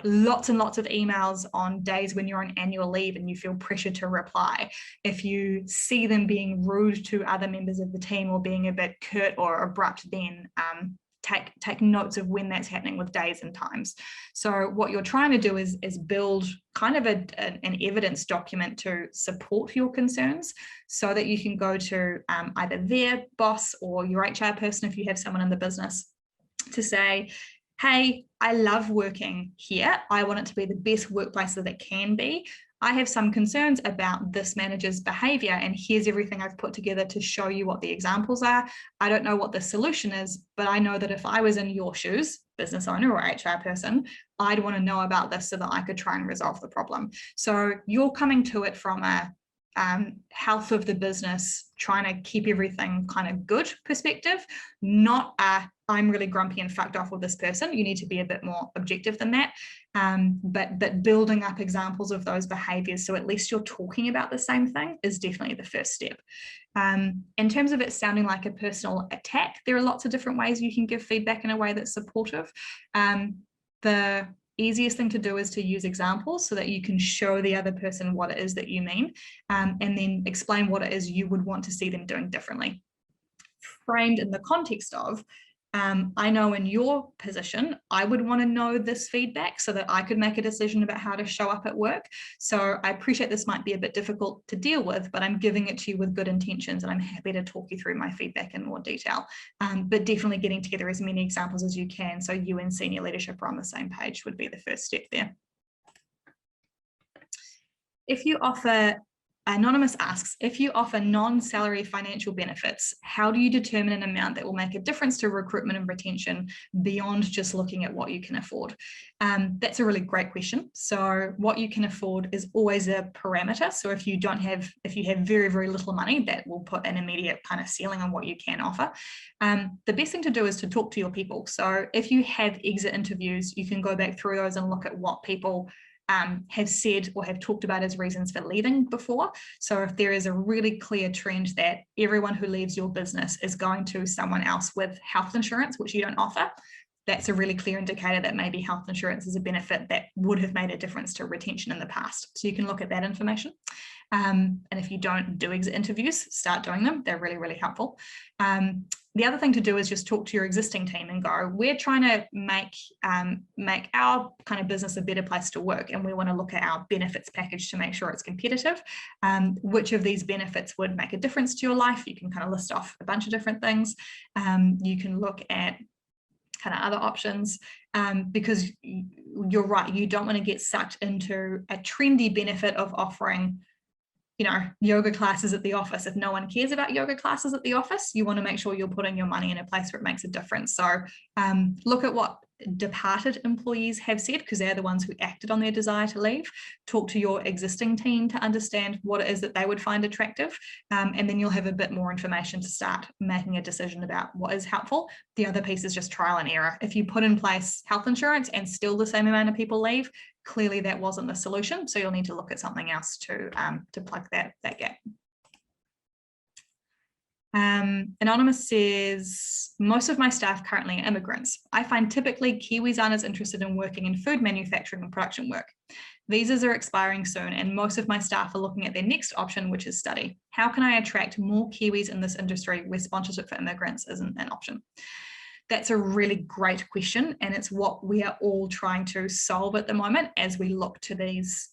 lots and lots of emails on days when you're on annual leave and you feel pressure to reply, if you see them being rude to other members of the team or being a bit curt or abrupt, then take notes of when that's happening with days and times. So what you're trying to do is build kind of an evidence document to support your concerns so that you can go to either their boss or your HR person if you have someone in the business to say, hey, I love working here. I want it to be the best workplace that it can be. I have some concerns about this manager's behavior, and here's everything I've put together to show you what the examples are. I don't know what the solution is, but I know that if I was in your shoes, business owner or HR person, I'd want to know about this so that I could try and resolve the problem. So you're coming to it from a health of the business, trying to keep everything kind of good perspective, not I'm really grumpy and fucked off with this person. You need to be a bit more objective than that. But building up examples of those behaviors, so at least you're talking about the same thing, is definitely the first step. In terms of it sounding like a personal attack, there are lots of different ways you can give feedback in a way that's supportive. The easiest thing to do is to use examples so that you can show the other person what it is that you mean, and then explain what it is you would want to see them doing differently. Framed in the context of, I know in your position, I would want to know this feedback so that I could make a decision about how to show up at work. So I appreciate this might be a bit difficult to deal with, but I'm giving it to you with good intentions, and I'm happy to talk you through my feedback in more detail. But definitely getting together as many examples as you can so you and senior leadership are on the same page would be the first step there. If you offer Anonymous asks, if you offer non-salary financial benefits, how do you determine an amount that will make a difference to recruitment and retention beyond just looking at what you can afford? That's a really great question. So what you can afford is always a parameter. So if you have very, very little money, that will put an immediate kind of ceiling on what you can offer. The best thing to do is to talk to your people. So if you have exit interviews, you can go back through those and look at what people have said or have talked about as reasons for leaving before. So if there is a really clear trend that everyone who leaves your business is going to someone else with health insurance, which you don't offer, that's a really clear indicator that maybe health insurance is a benefit that would have made a difference to retention in the past. So you can look at that information. And if you don't do exit interviews, start doing them. They're really, really helpful. The other thing to do is just talk to your existing team and go, we're trying to make our kind of business a better place to work, and we want to look at our benefits package to make sure it's competitive. Which of these benefits would make a difference to your life? You can kind of list off a bunch of different things. You can look at kind of other options, because you're right, you don't want to get sucked into a trendy benefit of offering yoga classes at the office. If no one cares about yoga classes at the office, you want to make sure you're putting your money in a place where it makes a difference. So look at what departed employees have said, because they're the ones who acted on their desire to leave. Talk to your existing team to understand what it is that they would find attractive, and then you'll have a bit more information to start making a decision about what is helpful. The other piece is just trial and error. If you put in place health insurance and still the same amount of people leave, clearly that wasn't the solution. So you'll need to look at something else to plug that gap. Anonymous says, most of my staff currently are immigrants. I find typically Kiwis aren't as interested in working in food manufacturing and production work. Visas are expiring soon, and most of my staff are looking at their next option, which is study. How can I attract more Kiwis in this industry where sponsorship for immigrants isn't an option? That's a really great question, and it's what we are all trying to solve at the moment as we look to these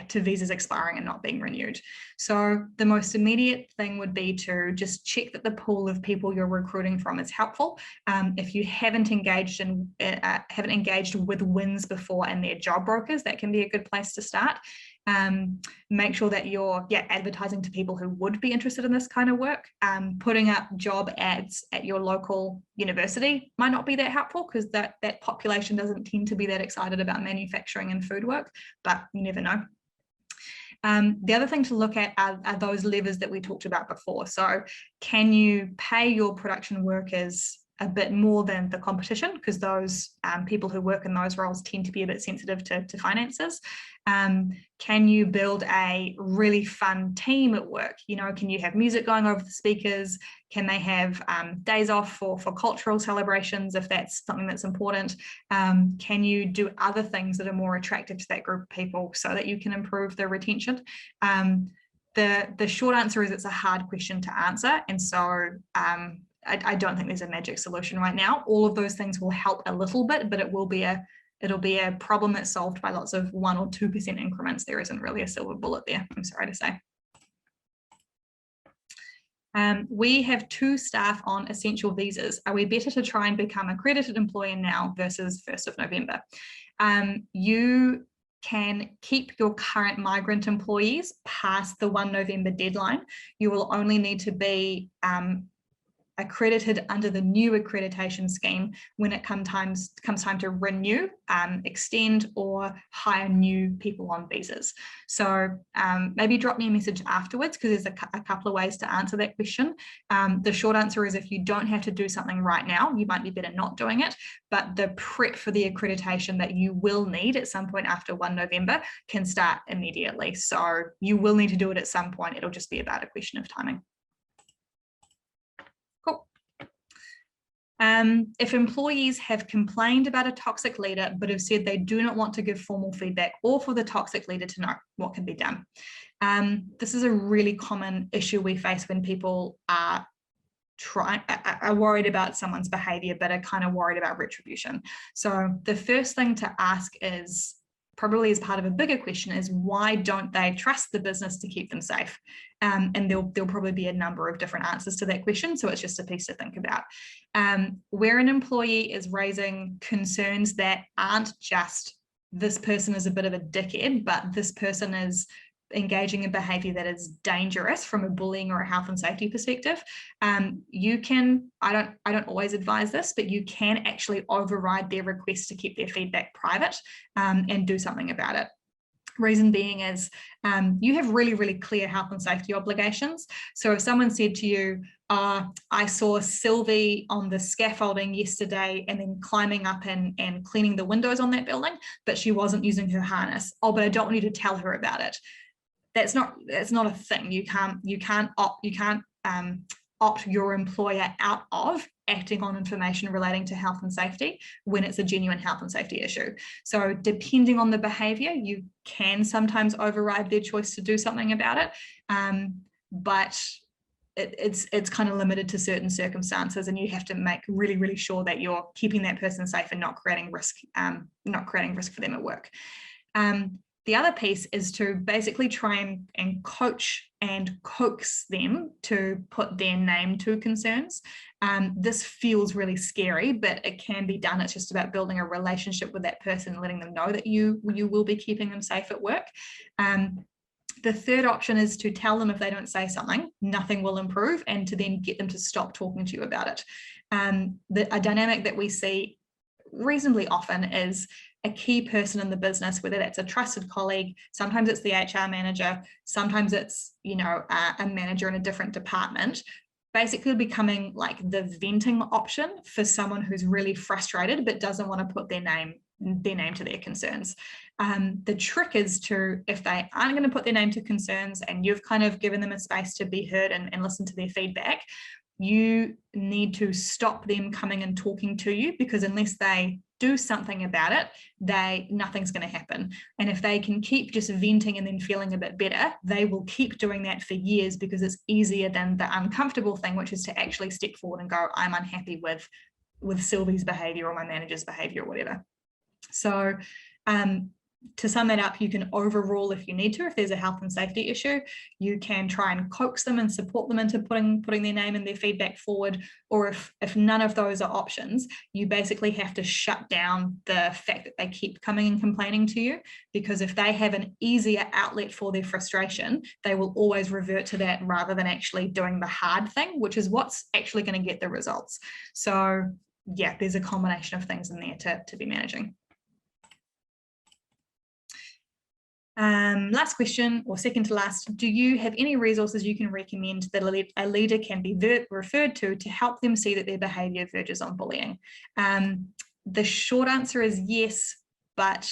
to visas expiring and not being renewed. So the most immediate thing would be to just check that the pool of people you're recruiting from is helpful. If you haven't engaged with WINS before and their job brokers, that can be a good place to start. Make sure that you're advertising to people who would be interested in this kind of work. Putting up job ads at your local university might not be that helpful, because that population doesn't tend to be that excited about manufacturing and food work, but you never know. The other thing to look at are those levers that we talked about before. So can you pay your production workers a bit more than the competition, because those people who work in those roles tend to be a bit sensitive to finances? Can you build a really fun team at work? Can you have music going over the speakers? Can they have days off for cultural celebrations if that's something that's important? Can you do other things that are more attractive to that group of people so that you can improve the retention? The short answer is it's a hard question to answer, and so I don't think there's a magic solution right now. All of those things will help a little bit, but it'll be a problem that's solved by lots of 1 or 2% increments. There isn't really a silver bullet there, I'm sorry to say. We have 2 staff on essential visas. Are we better to try and become accredited employer now versus 1st of November? You can keep your current migrant employees past the 1 November deadline. You will only need to be accredited under the new accreditation scheme when it comes time to renew, extend, or hire new people on visas. So maybe drop me a message afterwards, because there's a couple of ways to answer that question. The short answer is, if you don't have to do something right now, you might be better not doing it, but the prep for the accreditation that you will need at some point after 1 November can start immediately. So you will need to do it at some point. It'll just be about a question of timing. Cool. If employees have complained about a toxic leader, but have said they do not want to give formal feedback or for the toxic leader to know, what can be done? This is a really common issue we face when people are worried about someone's behavior, but are kind of worried about retribution. So the first thing to ask is, probably as part of a bigger question, is why don't they trust the business to keep them safe? And there'll probably be a number of different answers to that question. So it's just a piece to think about. Where an employee is raising concerns that aren't just this person is a bit of a dickhead, but this person is engaging in behavior that is dangerous from a bullying or a health and safety perspective, you can, I don't always advise this, but you can actually override their request to keep their feedback private and do something about it. Reason being is you have really, really clear health and safety obligations. So if someone said to you, I saw Sylvie on the scaffolding yesterday and then climbing up and cleaning the windows on that building, but she wasn't using her harness. Oh, but I don't want you to tell her about it. That's not a thing. You can't opt your employer out of acting on information relating to health and safety when it's a genuine health and safety issue. So depending on the behavior, you can sometimes override their choice to do something about it, but it's kind of limited to certain circumstances, and you have to make really, really sure that you're keeping that person safe and not creating risk for them at work. The other piece is to basically try and coach and coax them to put their name to concerns. This feels really scary, but it can be done. It's just about building a relationship with that person and letting them know that you will be keeping them safe at work. The third option is to tell them if they don't say something, nothing will improve, and to then get them to stop talking to you about it. A dynamic that we see reasonably often is a key person in the business, whether that's a trusted colleague, sometimes it's the HR manager, sometimes it's, a manager in a different department, basically becoming like the venting option for someone who's really frustrated but doesn't want to put their name to their concerns. The trick is to, if they aren't going to put their name to concerns and you've kind of given them a space to be heard and listen to their feedback, you need to stop them coming and talking to you, because unless they do something about it, nothing's going to happen. And if they can keep just venting and then feeling a bit better, they will keep doing that for years, because it's easier than the uncomfortable thing, which is to actually step forward and go, I'm unhappy with Sylvie's behavior or my manager's behavior or whatever. So to sum that up, you can overrule if you need to. If there's a health and safety issue, you can try and coax them and support them into putting their name and their feedback forward. Or if none of those are options, you basically have to shut down the fact that they keep coming and complaining to you, because if they have an easier outlet for their frustration, they will always revert to that rather than actually doing the hard thing, which is what's actually going to get the results. So yeah, there's a combination of things in there to be managing. Last question, or second to last, do you have any resources you can recommend that a leader can be referred to help them see that their behavior verges on bullying? The short answer is yes, but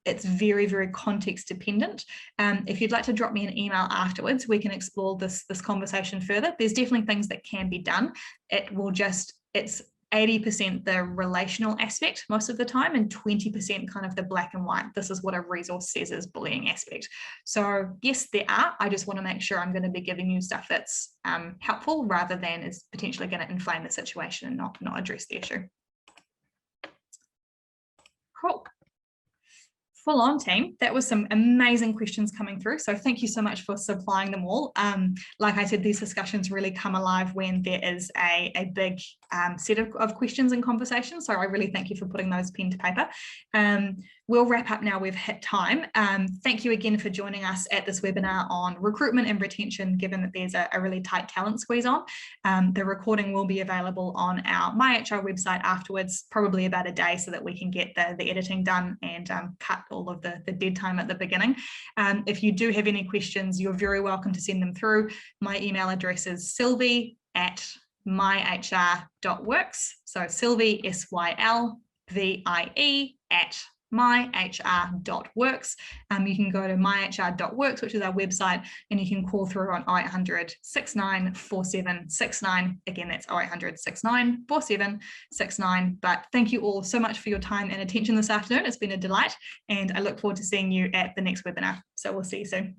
it's very, very context dependent. If you'd like to drop me an email afterwards, we can explore this conversation further. There's definitely things that can be done. It's 80% the relational aspect most of the time, and 20% kind of the black and white, this is what a resource says is bullying aspect. So yes, there are. I just want to make sure I'm going to be giving you stuff that's helpful rather than is potentially going to inflame the situation and not address the issue. Cool. Full on, team. That was some amazing questions coming through. So thank you so much for supplying them all. Like I said, these discussions really come alive when there is a big set of questions and conversations. So I really thank you for putting those pen to paper. We'll wrap up now. We've hit time. Thank you again for joining us at this webinar on recruitment and retention, given that there's a really tight talent squeeze on. The recording will be available on our MyHR website afterwards, probably about a day, so that we can get the editing done and cut all of the dead time at the beginning. If you do have any questions, you're very welcome to send them through. My email address is sylvie@myhr.works. So Sylvie, SYLVIE @myhr.works. You can go to myhr.works, which is our website, and you can call through on 0800 69 4769. Again, that's 0800 69 4769. But thank you all so much for your time and attention this afternoon. It's been a delight, and I look forward to seeing you at the next webinar. So we'll see you soon.